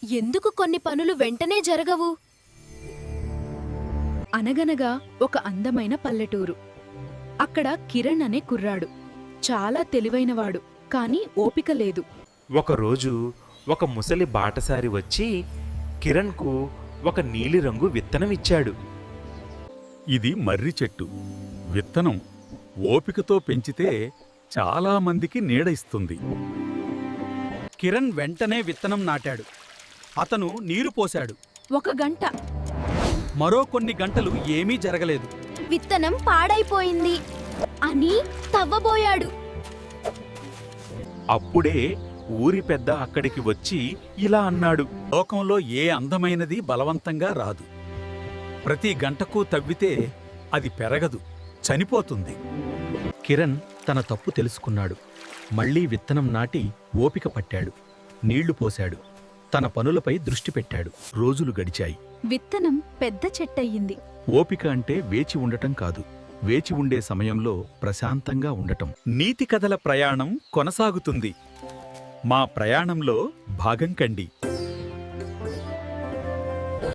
ఎందుకు కొన్ని పనులు వెంటనే జరగవు? అనగనగా ఒక అందమైన పల్లెటూరు. అక్కడ కిరణ్ అనే కుర్రాడు. చాలా తెలివైనవాడు, కాని ఓపిక లేదు. ఒకరోజు ఒక ముసలి బాటసారి వచ్చి కిరణ్కు ఒక నీలిరంగు విత్తనం ఇచ్చాడు. ఇది మర్రి చెట్టు. విత్తనం ఓపికతో పెంచితే చాలా మందికి నీడ ఇస్తుంది. కిరణ్ వెంటనే విత్తనం నాటాడు. అతను నీరు పోశాడు. ఒక గంట. మరో కొన్ని గంటలు ఏమీ జరగలేదు. విత్తనం పాడైపోయింది అని తవ్వబోయాడు. అప్పుడే ఊరి పెద్ద అక్కడికి వచ్చి ఇలా అన్నాడు. లోకంలో ఏ అందమైనది బలవంతంగా రాదు. ప్రతి గంటకు తవ్వితే అది పెరగదు, చనిపోతుంది. కిరణ్ తన తప్పు తెలుసుకున్నాడు. మళ్లీ విత్తనం నాటి ఓపిక పట్టాడు. నీళ్లు పోశాడు. తన పనులపై దృష్టి పెట్టాడు. రోజులు గడిచాయి. విత్తనం పెద్ద చెట్టయింది. ఓపిక అంటే వేచి ఉండటం కాదు, వేచి ఉండే సమయంలో ప్రశాంతంగా ఉండటం. నీతి కథల ప్రయాణం కొనసాగుతుంది. మా ప్రయాణంలో భాగం కండి.